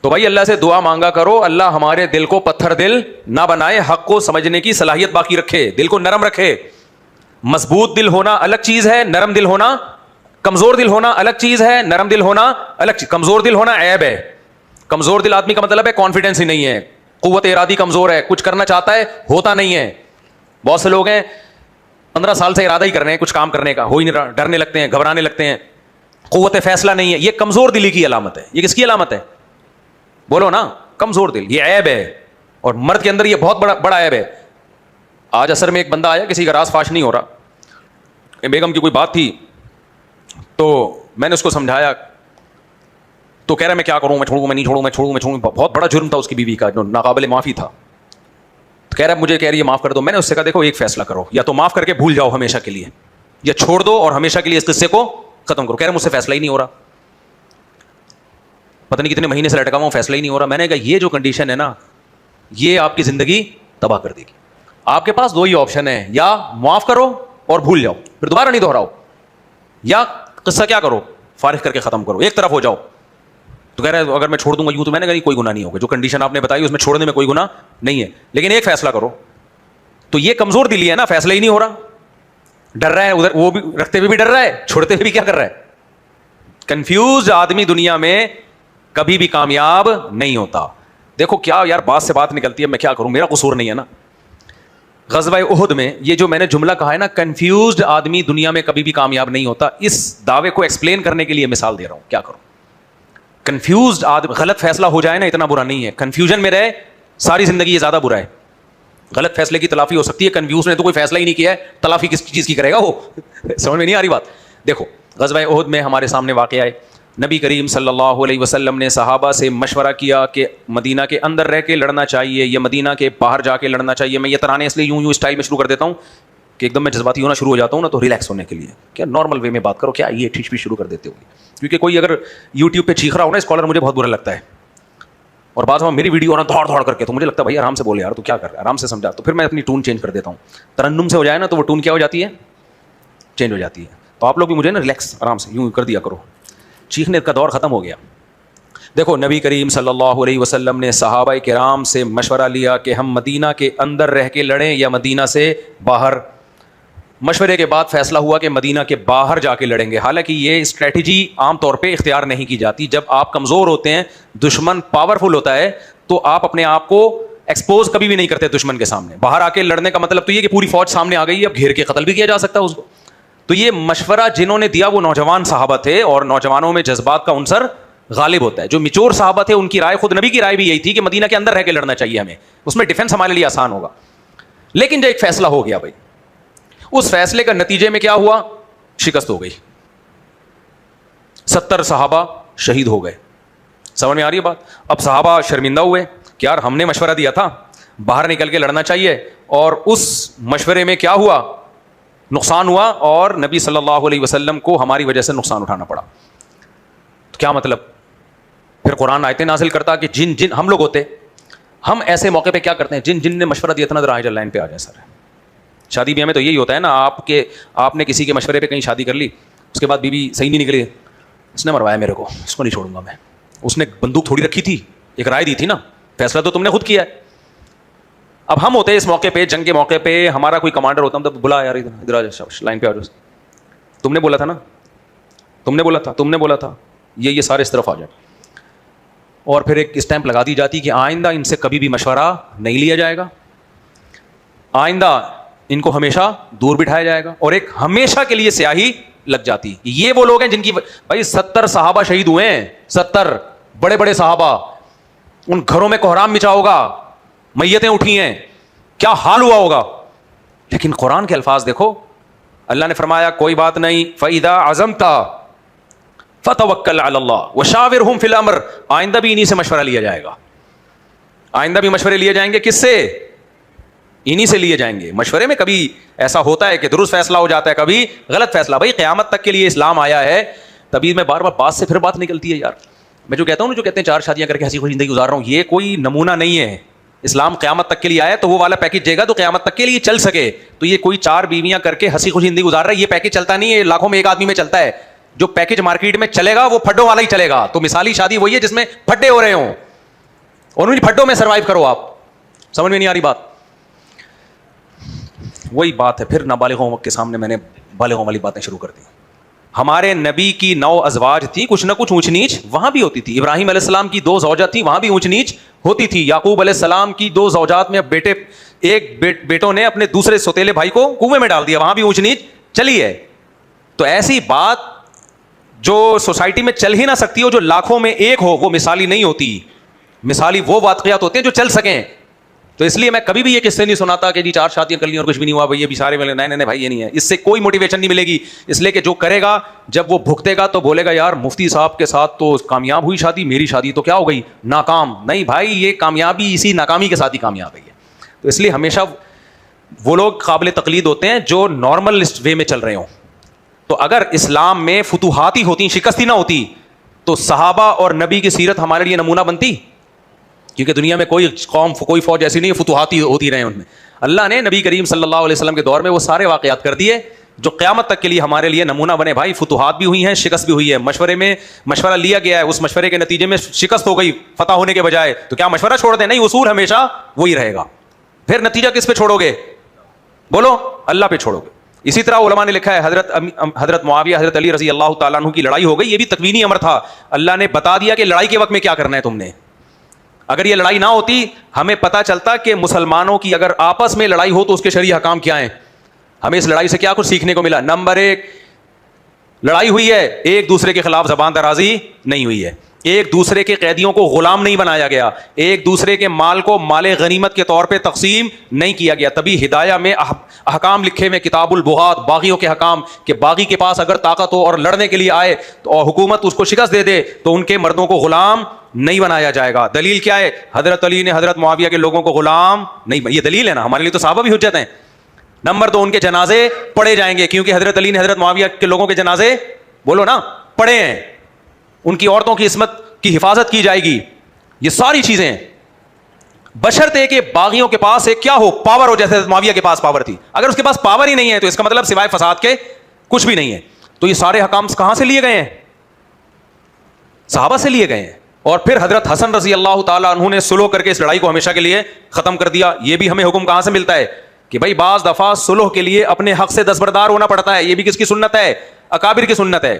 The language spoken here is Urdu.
تو بھائی اللہ سے دعا مانگا کرو اللہ ہمارے دل کو پتھر دل نہ بنائے, حق کو سمجھنے کی صلاحیت باقی رکھے, دل کو نرم رکھے. مضبوط دل ہونا الگ چیز ہے, نرم دل ہونا, کمزور دل ہونا الگ چیز ہے, نرم دل ہونا الگ چیز. کمزور دل ہونا عیب ہے. کمزور دل آدمی کا مطلب ہے کانفیڈینس ہی نہیں ہے, قوت ارادی کمزور ہے, کچھ کرنا چاہتا ہے ہوتا نہیں ہے. بہت سے لوگ ہیں 15 سال سے ارادہ ہی کر رہے ہیں کچھ کام کرنے کا, ہو ہی نہیں رہا, ڈرنے لگتے ہیں, گھبرانے لگتے ہیں, قوت فیصلہ نہیں ہے. یہ کمزور دلی کی علامت ہے. یہ کس کی علامت ہے؟ بولو نا, کمزور دل. یہ عیب ہے, اور مرد کے اندر یہ بہت بڑا عیب ہے. آج اثر میں ایک بندہ آیا, کسی کا راز فاش نہیں ہو رہا, بیگم کی کوئی بات تھی تو میں نے اس کو سمجھایا, تو کہہ رہا میں کیا کروں, میں چھوڑوں, میں نہیں چھوڑوں, میں چھوڑوں, میں چھوڑوں. بہت بڑا جرم تھا اس کی بیوی کا جو ناقابل معافی تھا. تو کہہ رہا مجھے کہہ رہی ہے معاف کر دو. میں نے اس سے کہا دیکھو ایک فیصلہ کرو, یا تو معاف کر کے بھول جاؤ ہمیشہ کے لیے, یا چھوڑ دو اور ہمیشہ کے لیے اس قصے کو ختم کرو. کہہ رہا مجھ سے فیصلہ ہی نہیں ہو رہا, پتہ نہیں کتنے مہینے سے لٹکا ہوں, فیصلہ ہی نہیں ہو رہا. میں نے کہا یہ جو کنڈیشن ہے نا, یہ آپ کی زندگی تباہ کر دے گی. آپ کے پاس 2 ہی آپشن ہیں, یا معاف کرو اور بھول جاؤ, پھر دوبارہ نہیں دہراؤ, یا قصہ کیا کرو, فارغ کر کے ختم کرو, ایک طرف ہو جاؤ. تو کہہ رہا ہے اگر میں چھوڑ دوں گا یوں, تو میں نے کہا کوئی گناہ نہیں ہوگا, جو کنڈیشن آپ نے بتائی اس میں چھوڑنے میں کوئی گناہ نہیں ہے, لیکن ایک فیصلہ کرو. تو یہ کمزور دلی ہے نا, فیصلہ ہی نہیں ہو رہا, ڈر رہا ہے ادھر, وہ بھی رکھتے ہوئے بھی ڈر رہا ہے, چھوڑتے ہوئے بھی کیا کر رہا ہے. کنفیوزڈ آدمی دنیا میں کبھی بھی کامیاب نہیں ہوتا. دیکھو کیا یار بات سے بات نکلتی ہے, میں کیا کروں, میرا قصور نہیں ہے نا. غزوہ احد میں یہ جو میں نے جملہ کہا ہے نا, کنفیوزڈ آدمی دنیا میں کبھی بھی کامیاب نہیں ہوتا, اس دعوے کو ایکسپلین کرنے کے لیے مثال دے رہا ہوں. کیا کروں, کنفیوزڈ آدمی, غلط فیصلہ ہو جائے نا اتنا برا نہیں ہے, کنفیوژن میں رہے ساری زندگی یہ زیادہ برا ہے. غلط فیصلے کی تلافی ہو سکتی ہے, کنفیوز نے تو کوئی فیصلہ ہی نہیں کیا ہے, تلافی کس چیز کی کرے گا وہ, سمجھ میں نہیں آ رہی بات. دیکھو غزوہ احد میں ہمارے سامنے واقعہ ہے, نبی کریم صلی اللہ علیہ وسلم نے صحابہ سے مشورہ کیا کہ مدینہ کے اندر رہ کے لڑنا چاہیے یا مدینہ کے باہر جا کے لڑنا چاہیے. میں یہ ترانے اس لیے یوں اسٹائل میں شروع کر دیتا ہوں کہ ایک دم میں جذباتی ہونا شروع ہو جاتا ہوں نا, تو ریلیکس ہونے کے لیے کیا نارمل وے میں بات کرو, کیا یہ ٹھیک بھی شروع کر دیتے ہو, کیونکہ کوئی اگر یوٹیوب پہ چیخ رہا ہو نا اسکالر, مجھے بہت برا لگتا ہے. اور بعض میری ویڈیو اور دوڑ کر کے, تو مجھے لگتا ہے بھائی آرام سے بولے یار, تو کیا کر رہا ہے, آرام سے سمجھا. تو پھر میں اپنی ٹون چینج کر دیتا ہوں, ترنم سے ہو جائے نا تو وہ ٹون کیا ہو جاتی ہے, چینج ہو جاتی ہے. تو آپ لوگ بھی مجھے نا ریلیکس آرام سے یوں کر دیا کرو, چیخنے کا دور ختم ہو گیا. دیکھو نبی کریم صلی اللہ علیہ وسلم نے صحابہ کرام سے مشورہ لیا کہ ہم مدینہ کے اندر رہ کے لڑیں یا مدینہ سے باہر. مشورے کے بعد فیصلہ ہوا کہ مدینہ کے باہر جا کے لڑیں گے. حالانکہ یہ اسٹریٹجی عام طور پہ اختیار نہیں کی جاتی. جب آپ کمزور ہوتے ہیں, دشمن پاورفل ہوتا ہے, تو آپ اپنے آپ کو ایکسپوز کبھی بھی نہیں کرتے دشمن کے سامنے. باہر آ کے لڑنے کا مطلب تو یہ کہ پوری فوج سامنے آ گئی, اب گھیر کے قتل بھی کیا جا سکتا ہے اس کو. تو یہ مشورہ جنہوں نے دیا وہ نوجوان صحابہ تھے, اور نوجوانوں میں جذبات کا عنصر غالب ہوتا ہے. جو میچور صحابہ تھے ان کی رائے, خود نبی کی رائے بھی یہی تھی کہ مدینہ کے اندر رہ کے لڑنا چاہیے ہمیں, اس میں ڈیفنس ہمارے لیے آسان ہوگا. لیکن جو ایک فیصلہ ہو گیا بھائی, اس فیصلے کا نتیجے میں کیا ہوا, شکست ہو گئی. 70 صحابہ شہید ہو گئے. سمجھ میں آ رہی ہے بات. اب صحابہ شرمندہ ہوئے کہ یار ہم نے مشورہ دیا تھا باہر نکل کے لڑنا چاہیے, اور اس مشورے میں کیا ہوا, نقصان ہوا, اور نبی صلی اللہ علیہ وسلم کو ہماری وجہ سے نقصان اٹھانا پڑا. تو کیا مطلب, پھر قرآن آیتیں نازل کرتا کہ جن ہم لوگ ہوتے, ہم ایسے موقع پہ کیا کرتے ہیں, جن نے مشورہ دیا تھا نا, ذرا آئے لائن پہ آ جائے. سر شادی بیاہ میں تو یہی ہوتا ہے نا, آپ نے کسی کے مشورے پہ کہیں شادی کر لی, اس کے بعد بیوی صحیح نہیں نکلی, اس نے مروایا میرے کو, اس کو نہیں چھوڑوں گا میں. اس نے بندوق تھوڑی رکھی تھی, ایک رائے دی تھی نا, فیصلہ تو تم نے خود کیا ہے. اب ہم ہوتے ہیں اس موقع پہ, جنگ کے موقع پہ ہمارا کوئی کمانڈر ہوتا, ہم تو بلا یار ادھر آ جا, لائن پہ آ جاؤ, تم نے بولا تھا نا, تم نے بولا تھا, یہ سارے اس طرف آ جائیں. اور پھر ایک اسٹیمپ لگا دی جاتی کہ آئندہ ان سے کبھی بھی مشورہ نہیں لیا جائے گا, آئندہ ان کو ہمیشہ دور بٹھایا جائے گا, اور ایک ہمیشہ کے لیے سیاہی لگ جاتی. یہ وہ لوگ ہیں جن کی بھائی 70 صحابہ شہید ہوئے ہیں, 70 بڑے بڑے صحابہ, ان گھروں میں کوہرام مچا ہوگا, میتیں اٹھی ہیں, کیا حال ہوا ہوگا. لیکن قرآن کے الفاظ دیکھو, اللہ نے فرمایا کوئی بات نہیں, فَإِذَا عَزَمْتَ فَتَوَكَّلْ عَلَى اللَّهِ وَشَاوِرْهُمْ فِي الْأَمْرِ. آئندہ بھی انہی سے مشورہ لیا جائے گا, آئندہ بھی مشورے لیے جائیں گے. کس سے, انہی سے لیے جائیں گے. مشورے میں کبھی ایسا ہوتا ہے کہ درست فیصلہ ہو جاتا ہے, کبھی غلط فیصلہ. بھائی قیامت تک کے لیے اسلام آیا ہے, تبھی میں بار بار بات سے پھر بات نکلتی ہے یار. میں جو کہتا ہوں نا, جو کہتے ہیں 4 شادیاں کر کے ہنسی خوشی زندگی گزار رہا ہوں, یہ کوئی نمونہ نہیں ہے. اسلام قیامت تک کے لیے آیا تو وہ والا پیکج دے گا تو قیامت تک کے لیے چل سکے. تو یہ کوئی 4 بیویاں کر کے ہنسی خوشی زندگی گزار رہا ہے, یہ پیکج چلتا نہیں ہے, لاکھوں میں ایک آدمی میں چلتا ہے. جو پیکج مارکیٹ میں چلے گا وہ پھڈوں والا ہی چلے گا. تو مثالی شادی وہی ہے جس میں پھڈے ہو رہے ہوں. اور ان پھڈوں میں سروائیو کرو. آپ سمجھ میں نہیں آ رہی بات؟ وہی بات ہے پھر نابالغوں کے سامنے میں نے بالغوں والی باتیں شروع کر دی. ہمارے نبی کی 9 ازواج تھی, کچھ نہ کچھ اونچ نیچ وہاں بھی ہوتی تھی. ابراہیم علیہ السلام کی 2 زوجات تھی, وہاں بھی اونچ نیچ ہوتی تھی. یعقوب علیہ السلام کی 2 زوجات میں ایک بیٹوں نے اپنے دوسرے سوتیلے بھائی کو کنویں میں ڈال دیا, وہاں بھی اونچ نیچ چلی ہے. تو ایسی بات جو سوسائٹی میں چل ہی نہ سکتی ہو, جو لاکھوں میں ایک ہو, وہ مثالی نہیں ہوتی. مثالی وہ واقعات ہوتے ہیں جو چل سکیں. تو اس لیے میں کبھی بھی یہ قصے نہیں سناتا کہ جی 4 شادیاں کر لی اور کچھ بھی نہیں ہوا بھائی, یہ بھی سارے ملے. نہیں بھائی, یہ نہیں ہے. اس سے کوئی موٹیویشن نہیں ملے گی. اس لیے کہ جو کرے گا جب وہ بھگتے گا تو بولے گا یار مفتی صاحب کے ساتھ تو کامیاب ہوئی شادی, میری شادی تو کیا ہو گئی, ناکام. نہیں بھائی, یہ کامیابی اسی ناکامی کے ساتھ ہی کامیاب ہے. تو اس لیے ہمیشہ وہ لوگ قابل تقلید ہوتے ہیں جو نارمل وے میں چل رہے ہوں. تو اگر اسلام میں فتوحات ہی ہوتی, شکست ہی نہ ہوتی, تو صحابہ اور نبی کی سیرت ہمارے لیے نمونہ بنتی. کیونکہ دنیا میں کوئی قوم, کوئی فوج ایسی نہیں, فتوحات ہی ہوتی رہے ان میں. اللہ نے نبی کریم صلی اللہ علیہ وسلم کے دور میں وہ سارے واقعات کر دیے جو قیامت تک کے لیے ہمارے لیے نمونہ بنے. بھائی فتوحات بھی ہوئی ہیں, شکست بھی ہوئی ہے. مشورے میں مشورہ لیا گیا ہے, اس مشورے کے نتیجے میں شکست ہو گئی فتح ہونے کے بجائے, تو کیا مشورہ چھوڑ دیں؟ نہیں, اصول ہمیشہ وہی رہے گا. پھر نتیجہ کس پہ چھوڑو گے؟ بولو, اللہ پہ چھوڑو گے. اسی طرح علماء نے لکھا ہے حضرت معاویہ حضرت علی رضی اللہ تعالیٰ عنہ کی لڑائی ہو گئی, یہ بھی تکوینی امر تھا. اللہ نے بتا دیا کہ لڑائی کے وقت میں کیا کرنا ہے تم نے. اگر یہ لڑائی نہ ہوتی ہمیں پتہ چلتا کہ مسلمانوں کی اگر آپس میں لڑائی ہو تو اس کے شرعی احکام کیا ہیں. ہمیں اس لڑائی سے کیا کچھ سیکھنے کو ملا؟ نمبر 1, لڑائی ہوئی ہے, ایک دوسرے کے خلاف زبان درازی نہیں ہوئی ہے, ایک دوسرے کے قیدیوں کو غلام نہیں بنایا گیا, ایک دوسرے کے مال کو مال غنیمت کے طور پہ تقسیم نہیں کیا گیا. تبھی ہدایہ میں احکام لکھے ہوئے کتاب البغات, باغیوں کے حکام, کہ باغی کے پاس اگر طاقت ہو اور لڑنے کے لیے آئے تو حکومت اس کو شکست دے دے تو ان کے مردوں کو غلام نہیں بنایا جائے گا. دلیل کیا ہے؟ حضرت علی نے حضرت معاویہ کے لوگوں کو غلام نہیں, یہ دلیل ہے نا, ہمارے لیے تو صحابہ بھی حجت ہیں. نمبر 2, ان کے جنازے پڑھے جائیں گے, کیونکہ حضرت علی نے حضرت معاویہ کے لوگوں کے جنازے, بولو نا, پڑھے ہیں. ان کی عورتوں کی عصمت کی حفاظت کی جائے گی. یہ ساری چیزیں بشرطے کہ باغیوں کے پاس ایک کیا ہو, پاور ہو, جیسے معاویہ کے پاس پاور تھی. اگر اس کے پاس پاور ہی نہیں ہے تو اس کا مطلب سوائے فساد کے کچھ بھی نہیں ہے. تو یہ سارے حکام کہاں سے لیے گئے ہیں؟ صحابہ سے لیے گئے ہیں. اور پھر حضرت حسن رضی اللہ تعالیٰ عنہ نے سلح کر کے اس لڑائی کو ہمیشہ کے لیے ختم کر دیا. یہ بھی ہمیں حکم کہاں سے ملتا ہے کہ بھائی بعض دفعہ سلح کے لیے اپنے حق سے دستبردار ہونا پڑتا ہے. یہ بھی کس کی سنت ہے؟ اکابر کی سنت ہے.